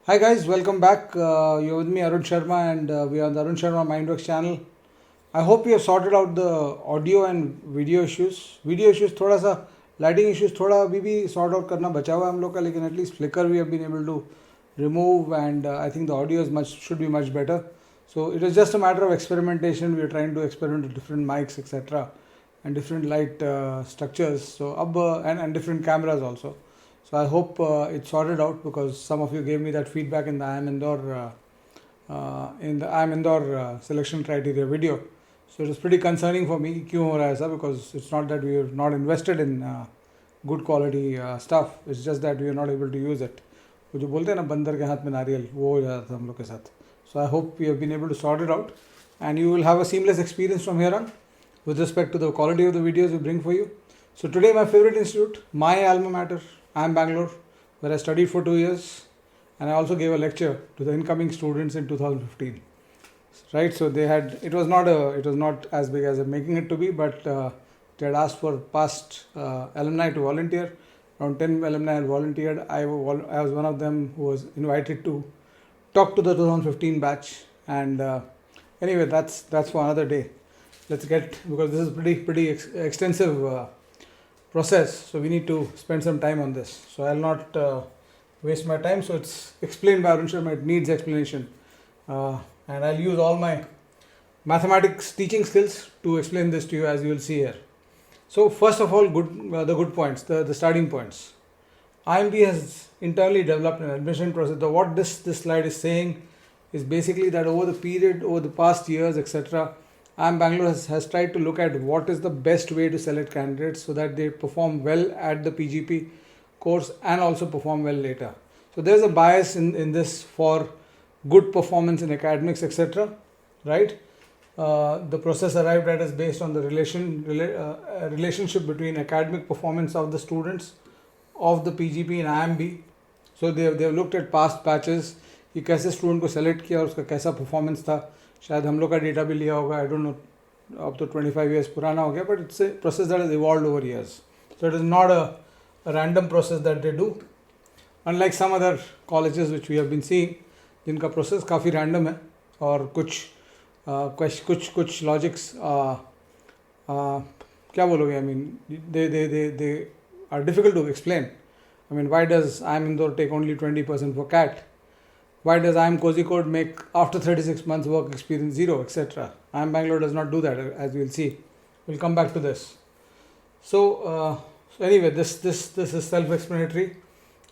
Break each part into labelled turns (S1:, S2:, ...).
S1: Hi guys, welcome back. You're with me Arun Sharma and we are on the Arun Sharma Mindworks channel. I hope you have sorted out the audio and video issues. Video issues थोड़ा सा lighting issues थोड़ा अभी भी sort out करना बचा हुआ है हम लोग का, लेकिन at least flicker we have been able to remove and I think the audio is should be much better. So it is just a matter of experimentation. We are trying to experiment with different mics etc. and different light structures. So and different cameras also. So I hope it's sorted out because some of you gave me that feedback in the IIM Bangalore selection criteria video. So it is pretty concerning for me. क्यों हो रहा है ऐसा? Because it's not that we have not invested in good quality stuff. It's just that we are not able to use it. वो जो बोलते हैं ना बंदर के हाथ में नारियल, वो हो जाता था हम लोग के साथ. So I hope you have been able to sort it out, and you will have a seamless experience from here on with respect to the quality of the videos we bring for you. So today my favorite institute, my alma mater, IIM Bangalore, where I studied for 2 years, and I also gave a lecture to the incoming students in 2015. Right, so it was not as big as I'm making it to be, but they had asked for past alumni to volunteer. Around 10 alumni had volunteered. I was one of them who was invited to talk to the 2015 batch. And anyway, that's for another day. Let's get, because this is pretty extensive process, so we need to spend some time on this. So I'll not waste my time. So it's explained by Arun Sharma. It needs explanation. And I'll use all my mathematics teaching skills to explain this to you, as you will see here. So first of all, the good points, the starting points. IIMB has internally developed an admission process. What this slide is saying is basically that over the past years, etc., IIM Bangalore has tried to look at what is the best way to select candidates so that they perform well at the PGP course and also perform well later. So there's a bias in this for good performance in academics, etc. Right? The process arrived at is based on the relationship between academic performance of the students of the PGP and IIMB. So they have looked at past batches कि कैसे student को select किया और उसका कैसा performance था. शायद हम लोग का डेटा भी लिया होगा, आई डोंट नो, अब तो 25 years पुराना हो गया, but it's a process that is evolved over years. So it is not a random process that they do, unlike some other colleges which we have been seeing, जिनका process काफ़ी random है और कुछ logics क्या बोलोगे, I mean they are difficult to explain. I mean, why does IIM Indore take only 20% for CAT? Why does IIM Kozhikode make after 36 months work experience 0, etc.? IIM Bangalore does not do that, as we'll see. We'll come back to this. So anyway, this is self-explanatory,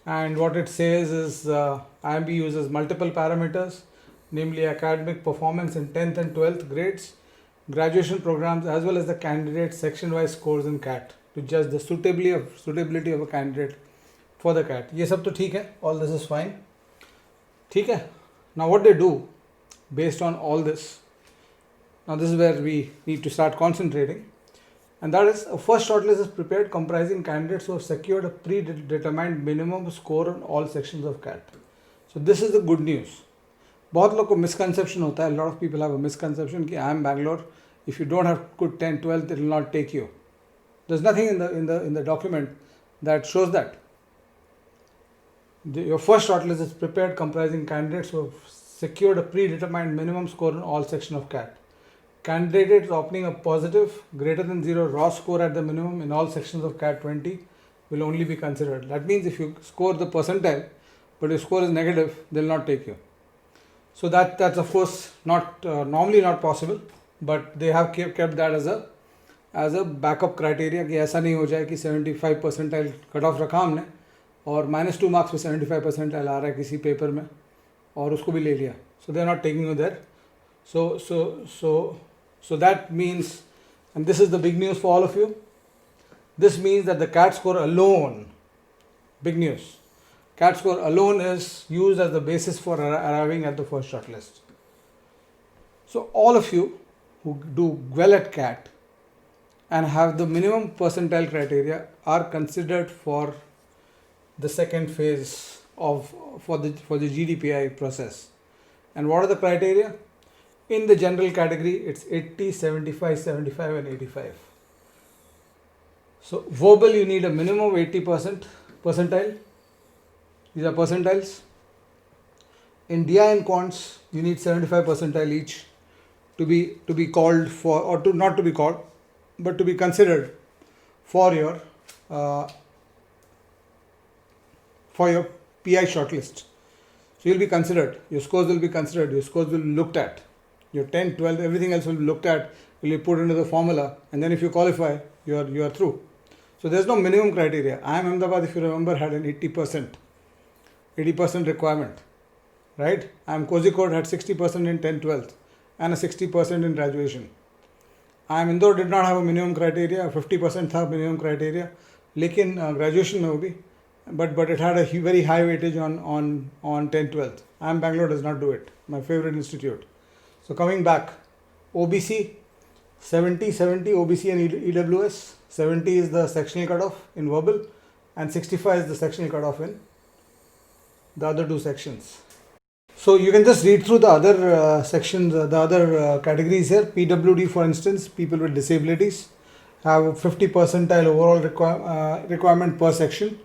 S1: and what it says is IIMB uses multiple parameters, namely academic performance in 10th and 12th grades, graduation programs, as well as the candidate section-wise scores in CAT to judge the suitability of a candidate for the CAT. ये सब तो ठीक है, all this is fine. ठीक है. Now what they do based on all this, now this is where we need to start concentrating, and that is a first shortlist is prepared comprising candidates who have secured a predetermined minimum score on all sections of CAT. So this is the good news. बहुत लोग को misconception होता है, a lot of people have a misconception कि IIM Bangalore, if you don't have good 10th 12th, it will not take you. There's nothing in the document that shows that. Your first shortlist is prepared comprising candidates who have secured a predetermined minimum score in all sections of CAT. Candidates obtaining a positive greater than 0 raw score at the minimum in all sections of CAT 20 will only be considered. That means if you score the percentile but your score is negative, they will not take you. So that's of course not normally not possible, but they have kept that as a backup criteria कि ऐसा नहीं हो जाए कि 75 percentile cut off रखा हमने और -2 marks में 75 percentile आ रहा है किसी पेपर में और उसको भी ले लिया. So they are not taking you there. So that means, and this is the big news for all of you, this means that the CAT score alone, big news, CAT score alone is used as the basis for arriving at the first shortlist. So all of you who do well at CAT and have the minimum percentile criteria are considered for the second phase for the GDPI process. And what are the criteria? In the general category, it's 80, 75, 75 and 85. So verbal, you need a minimum of 80% percentile. These are percentiles. In DIM quants, you need 75 percentile each to be called for, or to not to be called, but to be considered for your uh, PI shortlist. So you'll be considered, your scores will be considered, your scores will be looked at, your 10, 12, everything else will be looked at, will be put into the formula, and then if you qualify, you are through. So there's no minimum criteria. IIM Ahmedabad, if you remember, had an 80% requirement, right? IIM Kozhikode had 60% in 10, 12th and a 60% in graduation. IIM Indore did not have a minimum criteria, 50% था minimum criteria, लेकिन graduation में वो भी, but it had a very high weightage on 10, 12th. IIM Bangalore does not do it, my favorite institute. So coming back, OBC 70 OBC and EWS. 70 is the sectional cutoff in verbal and 65 is the sectional cutoff in the other two sections. So you can just read through the other sections, the other categories here. PWD, for instance, people with disabilities have 50 percentile overall requirement per section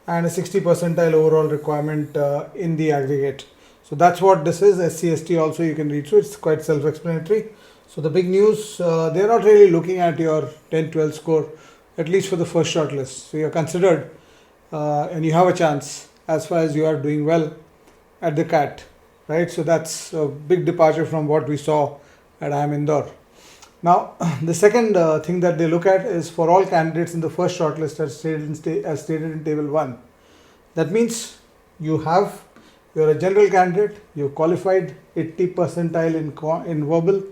S1: and a 60 percentile overall requirement in the aggregate. So that's what this is. SC/ST also you can read through. It's quite self-explanatory. So the big news, they're not really looking at your 10-12 score, at least for the first shortlist. So you're considered and you have a chance as far as you are doing well at the CAT, right? So that's a big departure from what we saw at IIM Indore. Now, the second thing that they look at is for all candidates in the first shortlist as stated in table 1. That means you're a general candidate, you've qualified 80 percentile in verbal,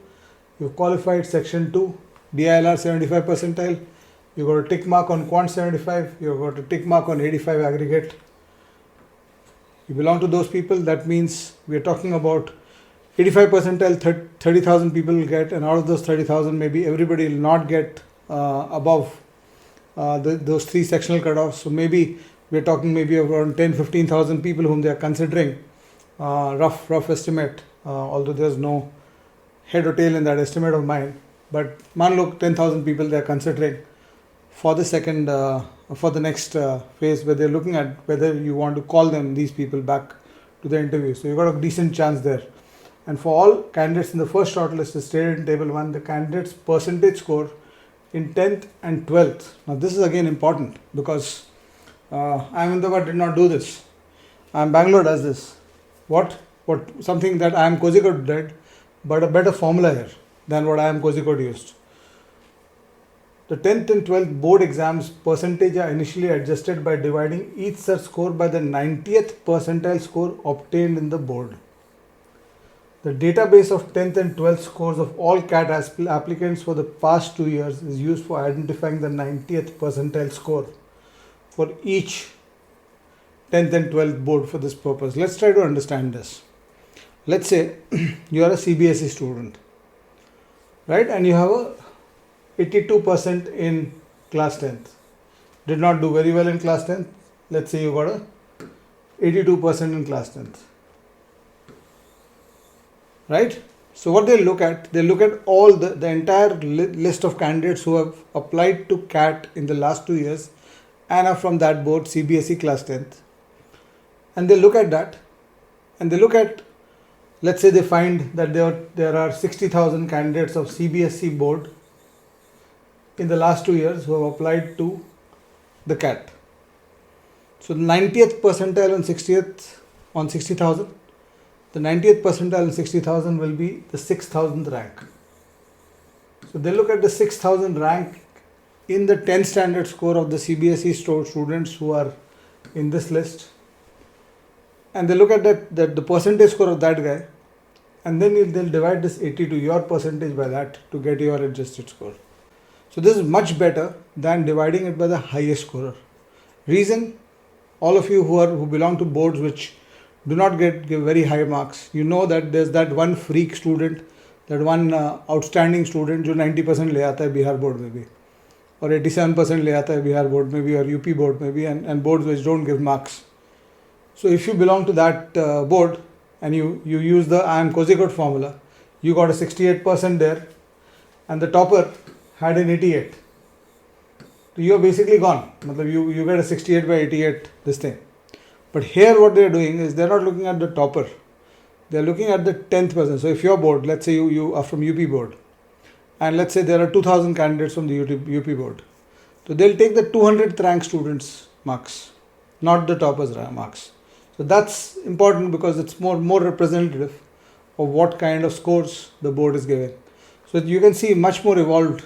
S1: you've qualified section 2, DILR 75 percentile, you got a tick mark on quant 75, you got a tick mark on 85 aggregate. You belong to those people. That means we are talking about 85 percentile, 30,000 people will get, and out of those 30,000, maybe everybody will not get above those three sectional cutoffs. So maybe we are talking maybe around 10-15,000 people whom they are considering. Rough estimate, although there's no head or tail in that estimate of mine, but man look, 10,000 people they are considering for the second for the next phase, where they're looking at whether you want to call these people back to the interview. So you've got a decent chance there. And for all candidates in the first shortlist as stated in table 1, the candidates percentage score in 10th and 12th. Now this is again important because IIM Ahmedabad did not do this. IIM Bangalore does this. What something that IIM Kozhikode did, but a better formula here than what IIM Kozhikode used. The 10th and 12th board exams percentage are initially adjusted by dividing each such score by the 90th percentile score obtained in the board. The database of 10th and 12th scores of all CAT applicants for the past 2 years is used for identifying the 90th percentile score for each 10th and 12th board for this purpose. Let's try to understand this. Let's say you are a CBSE student, right? And you have a 82% in class 10th. Did not do very well in class 10th. Let's say you got a 82% in class 10th. Right? So what they look at all the entire list of candidates who have applied to CAT in the last 2 years and are from that board, CBSE class 10th. And they look at that and they look at, let's say they find that there are 60,000 candidates of CBSE board in the last 2 years who have applied to the CAT. So the 90th percentile on 60,000. The 90th percentile in 60,000 will be the 6,000th rank. So they look at the 6,000 rank in the 10 standard score of the CBSE students who are in this list, and they look at that the percentage score of that guy, and then they'll divide this 82 your percentage by that to get your adjusted score. So this is much better than dividing it by the highest scorer. Reason, all of you who belong to boards which do not give very high marks, you know that there's that one freak student, that one outstanding student जो 90% ले आता है Bihar board में भी, और 87% ले आता है बिहार बोर्ड में भी और यूपी बोर्ड में भी, and boards which don't give marks. So if you belong to that board and you use the IIM Kozhikode formula, you got a 68% there and the topper had an 88. So you are basically gone. You get a 68 by 88 this thing. But here what they are doing is they are not looking at the topper. they're looking at the 10th person. So if your board, let's say you are from UP board, and let's say there are 2000 candidates from the UP board. So they'll take the 200th rank students marks, not the toppers marks. So that's important because it's more representative of what kind of scores the board is giving. So you can see much more evolved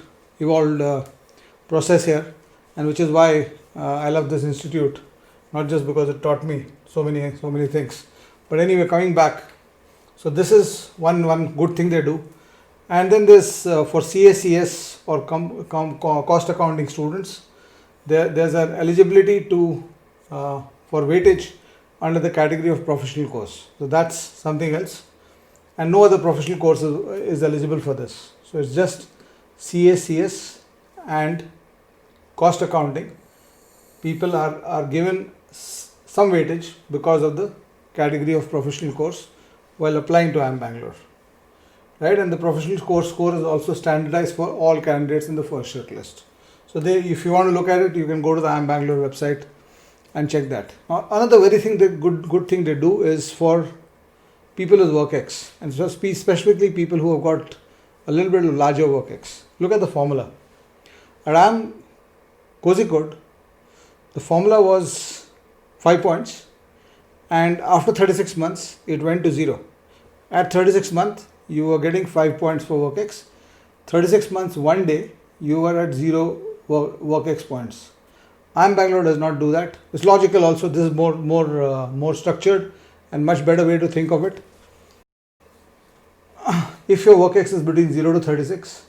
S1: process here, and which is why I love this institute, not just because it taught me so many things. But anyway, coming back, so this is one good thing they do. And then there's for CACS or cost accounting students, there's an eligibility to for weightage under the category of professional course. So that's something else, and no other professional course is eligible for this. So it's just CACS and cost accounting. People are given some weightage because of the category of professional course while applying to IIM Bangalore. Right, and the professional course score is also standardized for all candidates in the first shortlist. So if you want to look at it, you can go to the IIM Bangalore website and check that. Now, another good thing they do is for people with WorkX, and specifically people who have got a little bit of larger WorkX. Look at the formula. At IIM Kozhikode, the formula was 5 points, and after 36 months, it went to 0. At 36 months, you were getting 5 points for WorkX. 36 months, one day, you were at 0 WorkX points. IIM Bangalore does not do that. It's logical also. This is more structured and much better way to think of it. If your WorkX is between 0 to 36,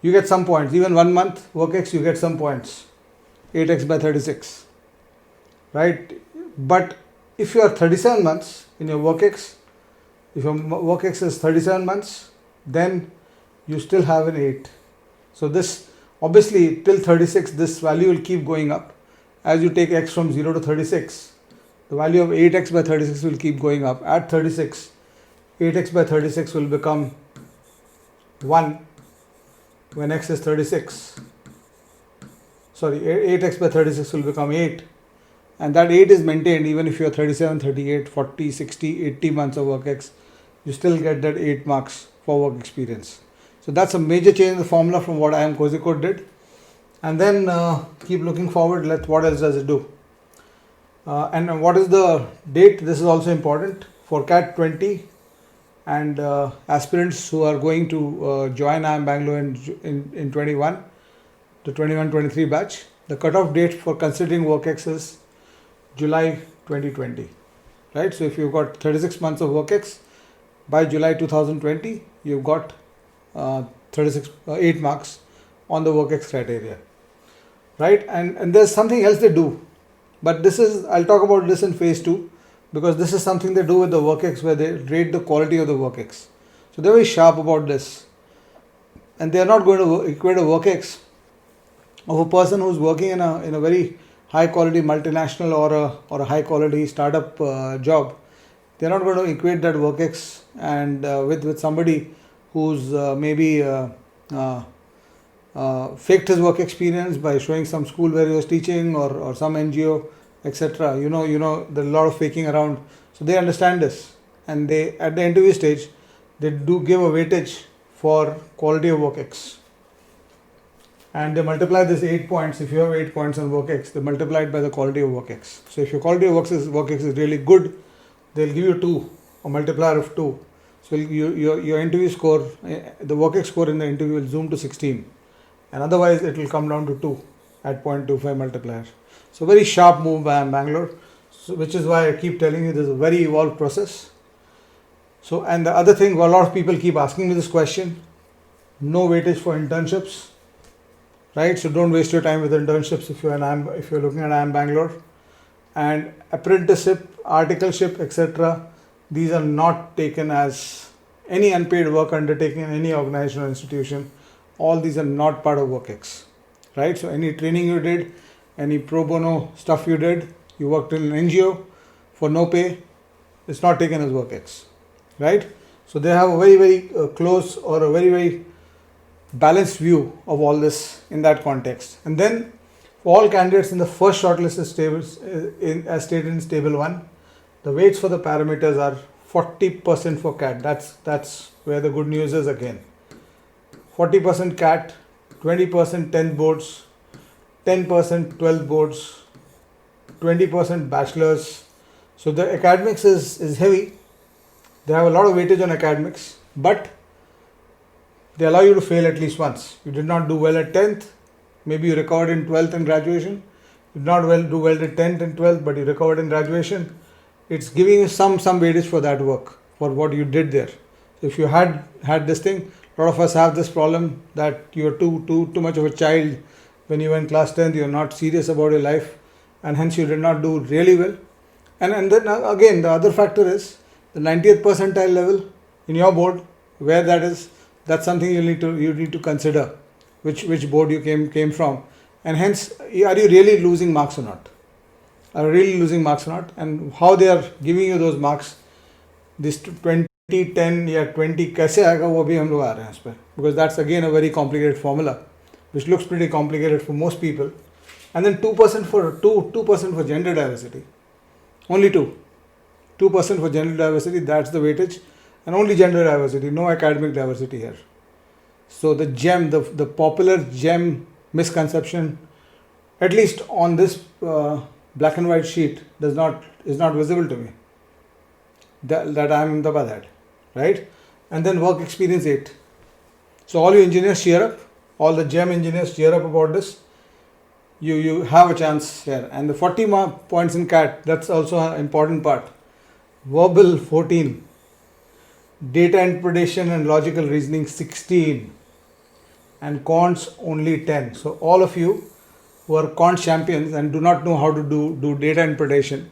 S1: you get some points. Even 1 month WorkX, you get some points. 8x by 36. Right? But if you are 37 months in your WorkX, if your WorkX is 37 months, then you still have an 8. So this, obviously till 36, this value will keep going up. As you take x from 0 to 36, the value of 8x by 36 will keep going up. At 36, 8x by 36 will become 1 when x is 36. Sorry, 8x by 36 will become 8. And that 8 is maintained even if you are 37, 38, 40, 60, 80 months of WorkX. You still get that 8 marks for work experience. So that's a major change in the formula from what IIM Kozhikode did. And then keep looking forward. What else does it do? And what is the date? This is also important for CAT 20 and aspirants who are going to join IIM Bangalore in 21, the 21-23 batch. The cutoff date for considering WorkX is July 2020. Right? So if you've got 36 months of WorkX, by July 2020, you've got 8 marks on the WorkX criteria. Right? And there's something else they do. But I'll talk about this in phase 2, because this is something they do with the WorkX where they rate the quality of the WorkX. So they're very sharp about this. And they're not going to equate a WorkX of a person who's working in a very high quality multinational or a high quality startup job. They're not going to equate that WorkX and with somebody who's maybe faked his work experience by showing some school where he was teaching or some NGO, etc. You know, there's a lot of faking around. So they understand this, and they at the interview stage they do give a weightage for quality of WorkX. And they multiply this 8 points. If you have 8 points on WorkX, they multiply it by the quality of WorkX. So if your quality of WorkX is really good, they'll give you 2, a multiplier of 2. So your interview score, the WorkX score in the interview will zoom to 16. And otherwise it will come down to 2 at 0.25 multiplier. So very sharp move by IIM Bangalore, which is why I keep telling you this is a very evolved process. So, and the other thing, a lot of people keep asking me this question, no weightage for internships, right? So don't waste your time with internships if you're looking at IIM Bangalore. And apprenticeship, articleship, etc. These are not taken as any unpaid work undertaking in any organization or institution. All these are not part of WorkX, right? So any training you did, any pro bono stuff you did, you worked in an NGO for no pay, it's not taken as WorkX, right? So they have a very, very close or a very, very balanced view of all this in that context. And then for all candidates in the first shortlisted tables, as stated in table 1, the weights for the parameters are 40% for CAT. That's where the good news is again. 40% CAT, 20% 10th boards, 10% 12th boards, 20% bachelors. So the academics is heavy. They have a lot of weightage on academics, but they allow you to fail at least once. You did not do well at 10th, maybe you recovered in 12th and graduation. You did not do well at 10th and 12th, but you recovered in graduation. It's giving you some weightage for that work, for what you did there. So if you had this thing, a lot of us have this problem that you're too much of a child when you were in class 10th, you're not serious about your life, and hence you did not do really well. And then again, the other factor is the 90th percentile level in your board, where that is, that's something you need to consider, which board you came from, and hence are you really losing marks or not? And how they are giving you those marks, this 20, 10 या 20 कैसे आएगा वो भी हम लोग आ रहे हैं इस पर, because that's again a very complicated formula which looks pretty complicated for most people. And then 2% for gender diversity, only 2% for gender diversity, that's the weightage, and only gender diversity, no academic diversity here. So the gem, the popular gem misconception, at least on this black and white sheet, is not visible to me, that I am daba that, right? And then work experience 8. So all you engineers cheer up, all the gem engineers cheer up about this. You have a chance here. And the 40 points in CAT, that's also an important part. Verbal 14, data interpretation and logical reasoning 16, and quants only 10. So all of you who are quant champions and do not know how to do data interpretation,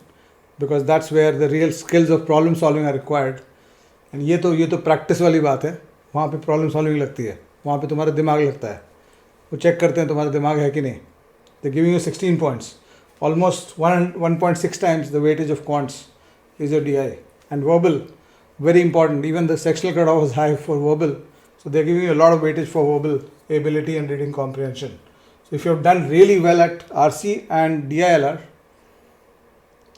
S1: because that's where the real skills of problem solving are required. And ये तो practice वाली बात है, वहाँ पे problem solving लगती है, वहाँ पे तुम्हारा दिमाग लगता है, वो check करते हैं तुम्हारा दिमाग है कि नहीं. They're giving you 16 points, almost 1.6 times the weightage of quants is your DI. And verbal, very important, even the sectional cutoff was high for verbal, so they're giving you a lot of weightage for verbal ability and reading comprehension. So if you have done really well at RC and DILR,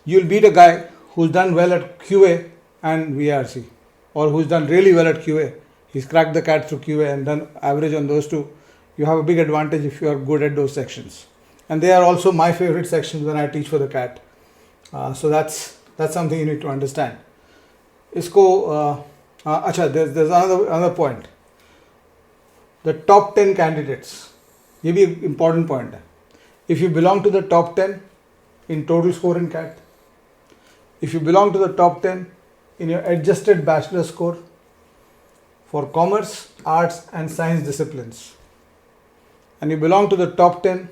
S1: you'll beat a guy who's done well at QA and VRC, or who's done really well at QA. He's cracked the CAT through QA and done average on those two. You have a big advantage if you are good at those sections. And they are also my favorite sections when I teach for the CAT. So that's something you need to understand. There's another point. The top 10 candidates. ये भी एक important point है. If you belong to the top 10 in total score in CAT, if you belong to the top 10 in your adjusted bachelor score for commerce, arts and science disciplines, and you belong to the top 10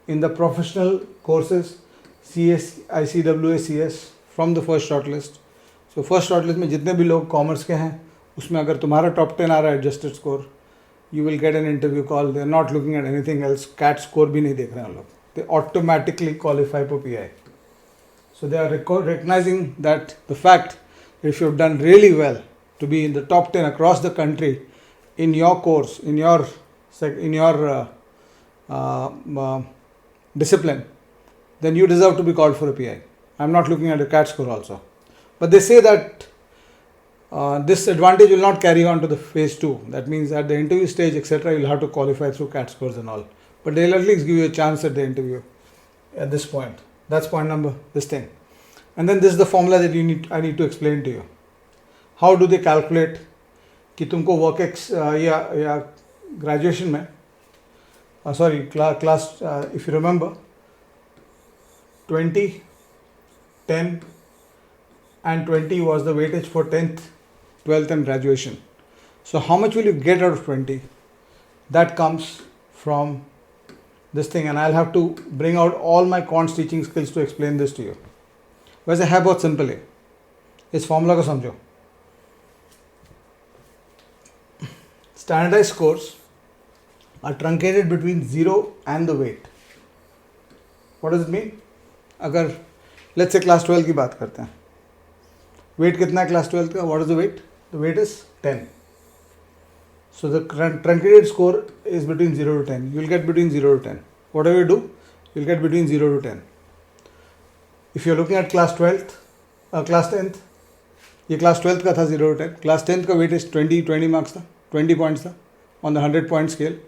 S1: in the professional courses CS, ICWA, CS from the first shortlist. So first shortlist में जितने भी लोग commerce के हैं उसमें अगर तुम्हारा top 10 आ रहा है adjusted score, you will get an interview call. They are not looking at anything else. CAT score भी नहीं देख रहे हैं लोग. They automatically qualify for PI. So they are recognizing that the fact that if you have done really well to be in the top 10 across the country in your course, in your discipline, then you deserve to be called for a PI. I'm not looking at a CAT score also. But they say that this advantage will not carry on to the phase 2. That means at the interview stage, etc., you'll have to qualify through CAT scores and all. But they'll at least give you a chance at the interview at this point. That's point number, this thing. And then this is the formula that I need to explain to you. How do they calculate कि तुमको WorkX या graduation में class if you remember 20, 10 and 20 was the weightage for 10th, 12th and graduation. So how much will you get out of 20? That comes from this thing, and I'll have to bring out all my quants teaching skills to explain this to you. वैसे है बहुत simple है, इस formula को समझो. Standardized scores are truncated between 0 and the weight. What does it mean? अगर let's say class 12 की बात करते हैं, weight कितना है class 12 का? What is the weight? The weight is 10. So the truncated score is between 0 to 10. You will get between 0 to 10. Whatever you do, you will get between 0 to 10. If you are looking at class 12th, class 10th, ये class 12th का था 0 to 10. Class 10th का weightage 20 marks था, 20 points था on the 100 point scale.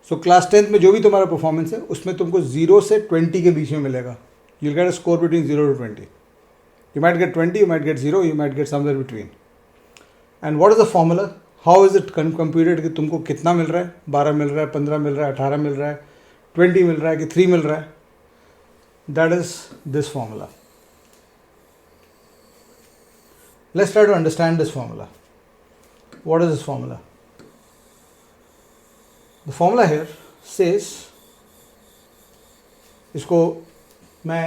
S1: So class 10th में जो भी तुम्हारा परफॉर्मेंस है उसमें तुमको 0 से 20 के बीच में मिलेगा. You will get a score between 0 to 20. You might get 20, you might get 0, you might get somewhere between. And what is the formula? How is it computed कि तुमको कितना मिल रहा है? 12 मिल रहा है, 15 मिल रहा है, 18 मिल रहा है, 20 मिल रहा है कि 3 मिल रहा है? That is this formula. Let's try to understand this formula. What is this formula? The formula here says, इसको मैं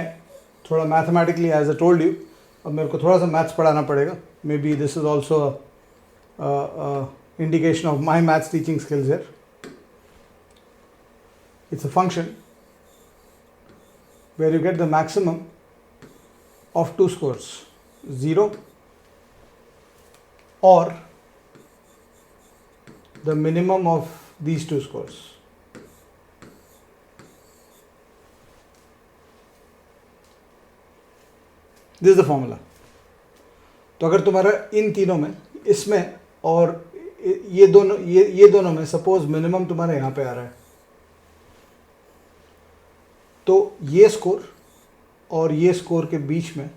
S1: थोड़ा mathematically as I told you, अब मेरे को थोड़ा सा मैथ्स पढ़ाना पड़ेगा. May be this is also indication of my maths teaching skills here. It's a function where you get the maximum of two scores, 0 or the minimum of these two scores. This is the formula. तो अगर तुम्हारा इन तीनों में, इसमें और ये दोनों में सपोज मिनिमम तुम्हारे यहाँ पे आ रहा है, तो ये स्कोर और ये स्कोर के बीच में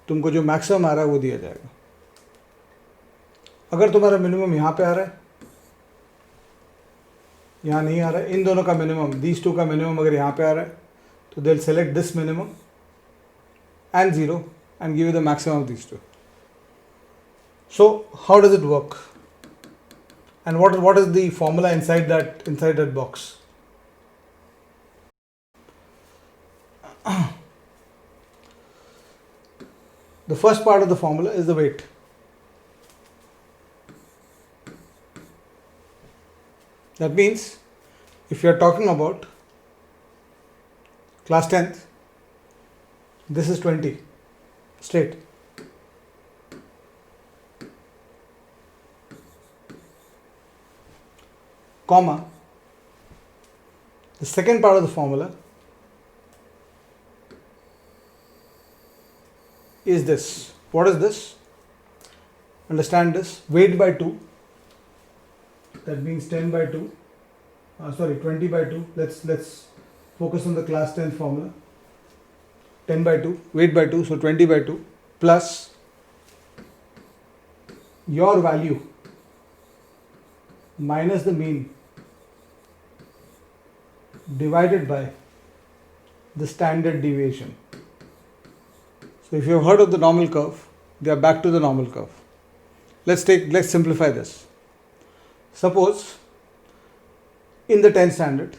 S1: तुमको जो मैक्सिमम आ रहा है वो दिया जाएगा. अगर तुम्हारा मिनिमम यहाँ पे आ रहा है, यहाँ नहीं आ रहा है, इन दोनों का मिनिमम, दीज टू का मिनिमम अगर यहाँ पे आ रहा है, तो they will select this minimum and 0 and give you the maximum of these two. So how does it work? And what is the formula inside that box? The first part of the formula is the weight. That means if you are talking about class 10th, this is 20 straight. Comma. The second part of the formula is this. What is this? Understand this. Weight by 2. That means 10 by 2. 20 by 2. Let's focus on the class 10 formula. 10 by 2, weight by 2, so 20 by 2 plus your value minus the mean divided by the standard deviation. So if you have heard of the normal curve, they are back to the normal curve. Let's simplify this. Suppose in the 10th standard,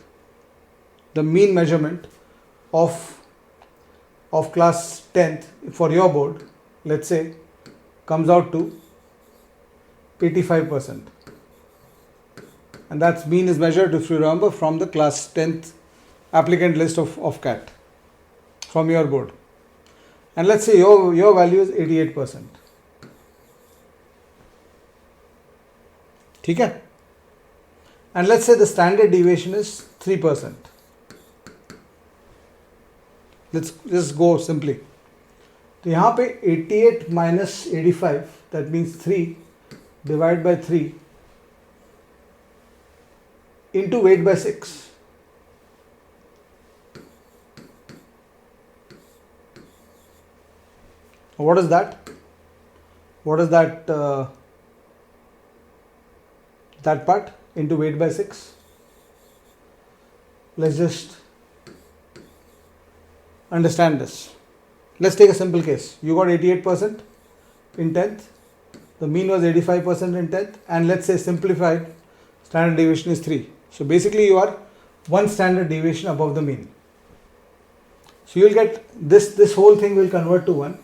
S1: the mean measurement of class 10th for your board, let's say, comes out to 85%. And that's mean is measured, if you remember, from the class 10th applicant list of CAT from your board. And let's say your value is 88%. ठीक है? And let's say the standard deviation is 3%. Let's just go simply. तो यहाँ पे 88 minus 85, that means 3 divided by 3 into weight by 6. What is that? What is that? That part into weight by 6. Let's just understand this. Let's take a simple case. You got 88% in 10th. The mean was 85% in 10th. And let's say simplified, standard deviation is 3. So basically you are one standard deviation above the mean. So you will get this whole thing will convert to 1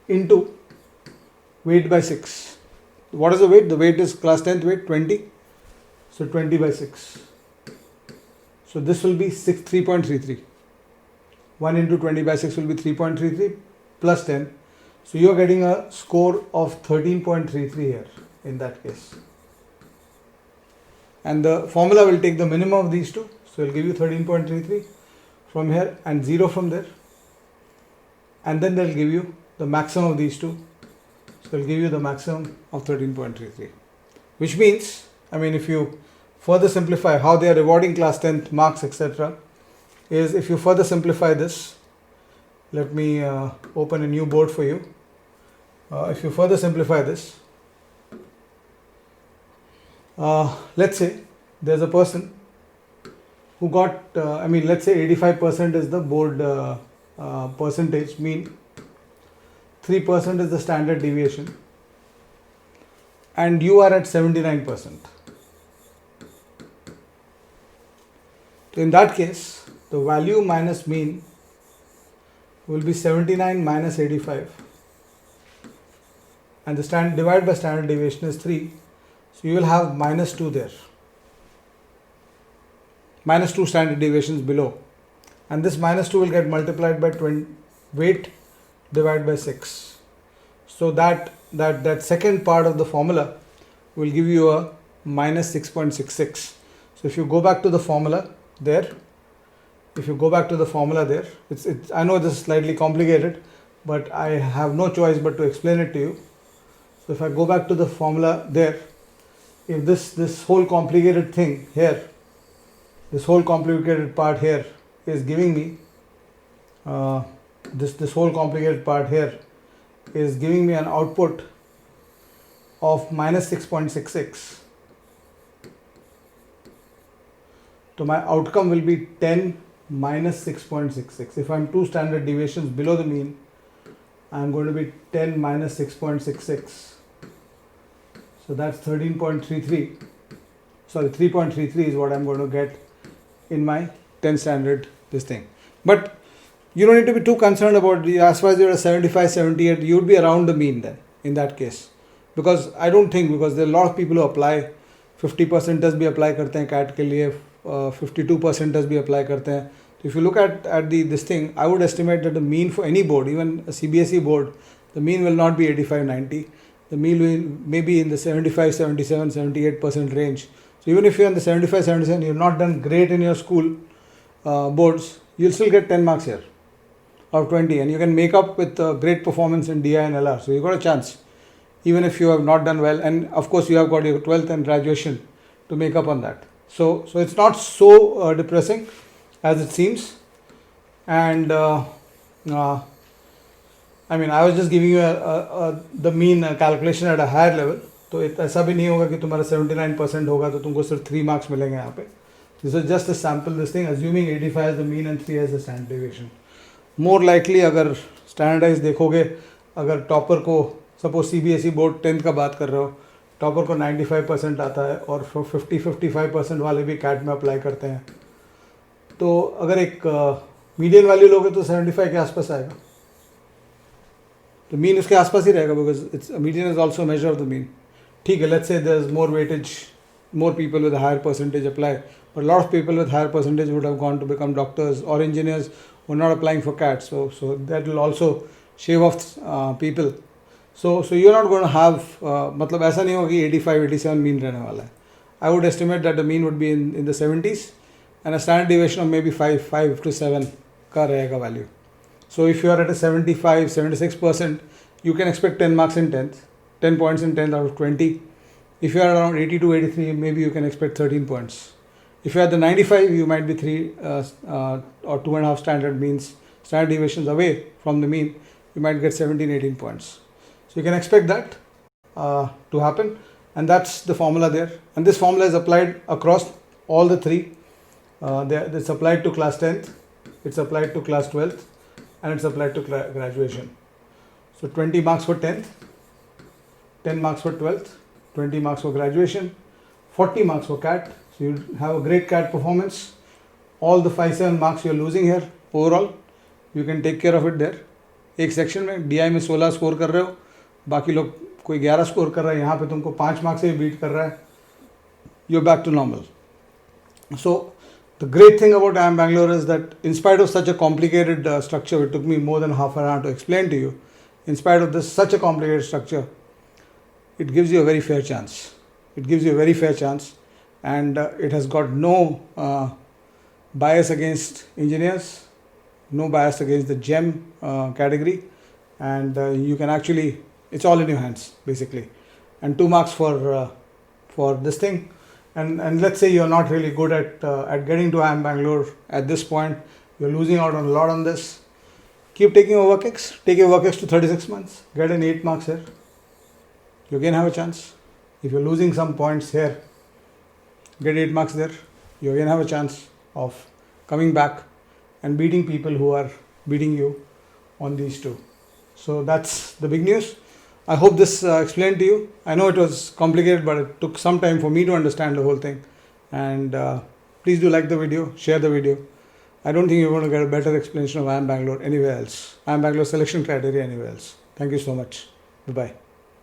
S1: into weight by 6. What is the weight? The weight is class 10th weight 20. So 20 by 6. So this will be 3.33. 1 into 20 by 6 will be 3.33 plus 10. So you are getting a score of 13.33 here in that case. And the formula will take the minimum of these two. So it will give you 13.33 from here and 0 from there. and then they'll give you the maximum of these two. So they'll give you the maximum of 13.33, which means, I mean, if you further simplify how they are rewarding class 10th marks, etc., is if you further simplify this, let me open a new board for you. If you further simplify this, let's say there's a person who got, let's say 85% is the board percentage mean, 3% is the standard deviation, and you are at 79%. So in that case, the value minus mean will be 79 minus 85, and the divided by standard deviation is 3. So you will have minus 2 there, minus 2 standard deviations below, and this minus 2 will get multiplied by weight divided by 6. So that second part of the formula will give you a minus 6.66. So if you go back to the formula there, I know this is slightly complicated, but I have no choice but to explain it to you. So if I go back to the formula there, if this whole complicated thing here, this whole complicated part here is giving me this whole complicated part here is giving me an output of minus 6.66. So my outcome will be 10 minus 6.66. If I'm 2 standard deviations below the mean, I'm going to be 10 minus 6.66. So that's 13.33. Sorry, 3.33 is what I'm going to get in my 10 standard this thing. But you don't need to be too concerned about as far as you're a 75, 78, you would be around the mean then in that case. Because I don't think, because there are a lot of people who apply, 50% भी apply करते हैं CAT के लिए, 52% भी apply करते हैं. So if you look at this thing, I would estimate that the mean for any board, even a CBSE board, the mean will not be 85, 90. The mean will maybe in the 75, 77, 78% range. So even if you're in the 75, 77, you've not done great in your school boards, you'll still get 10 marks here out of 20, and you can make up with great performance in DI and LR. So you've got a chance, even if you have not done well. And of course, you have got your 12th and graduation to make up on that. So it's not so depressing as it seems. And I was just giving you the mean calculation at a higher level. तो ऐसा भी नहीं होगा कि तुम्हारा 79% होगा तो तुमको सिर्फ 3 marks मिलेंगे यहाँ पे. This is just a sample, this thing, assuming 85 as the mean and 3 as the standard deviation. More likely अगर standardized देखोगे, अगर टॉपर को सपोज CBSE बोर्ड 10th का बात कर रहे हो, टॉपर को 95% आता है और 50-55% वाले भी CAT में अप्लाई करते हैं, तो अगर एक मीडियन वैल्यू लोगे तो 75 के आसपास आएगा. तो मीन उसके आसपास ही रहेगा, because it's median is also measure of the mean. ठीक है, let's say there is more weightage, more people with a higher percentage apply, but a lot of people with higher percentage would have gone to become doctors or engineers who are not applying for CAT, so that will also shave off people. So you're not going to have मतलब ऐसा नहीं होगा कि 85-87 mean रहने वाला है. I would estimate that the mean would be in the 70s and a standard deviation of maybe 5 to 7 का रहेगा value. So if you are at a 75-76%, you can expect 10 marks in 10th, 10 points in 10th out of 20. If you are around 82-83, maybe you can expect 13 points. If you are at the 95, you might be 3 or 2.5 standard deviations away from the mean. You might get 17-18 points. So you can expect that to happen, and that's the formula there. And this formula is applied across all the three. It's applied to class 10th, it's applied to class 12th, and it's applied to graduation. So 20 marks for 10th, 10 marks for 12th, 20 marks for graduation, 40 marks for CAT. So you have a great CAT performance. All the 5-7 marks you are losing here overall, you can take care of it there. एक section में DI में 16 score कर रहे हो, बाकी लोग कोई 11 score कर रहा है, यहाँ पे तुमको 5 मार्क्स से बीट कर रहा है, you're back to normal. So the great thing about IIM Bangalore is that in spite of such a complicated structure, it took me more than half an hour to explain to you. In spite of this such a complicated structure, it gives you a very fair chance. It gives you a very fair chance, and it has got no bias against engineers no bias against the gem category, and you can actually, it's all in your hands basically. And 2 marks for this thing. And let's say you're not really good at getting to IIM Bangalore at this point, you're losing out on a lot on this. Keep taking your work X, take your work X to 36 months, get an 8 marks here. You again have a chance. If you're losing some points here, get 8 marks there. You again have a chance of coming back and beating people who are beating you on these two. So that's the big news. I hope this explained to you. I know it was complicated, but it took some time for me to understand the whole thing. And please do like the video, share the video. I don't think you're going to get a better explanation of IIM Bangalore anywhere else. IIM Bangalore selection criteria anywhere else. Thank you so much. Bye-bye.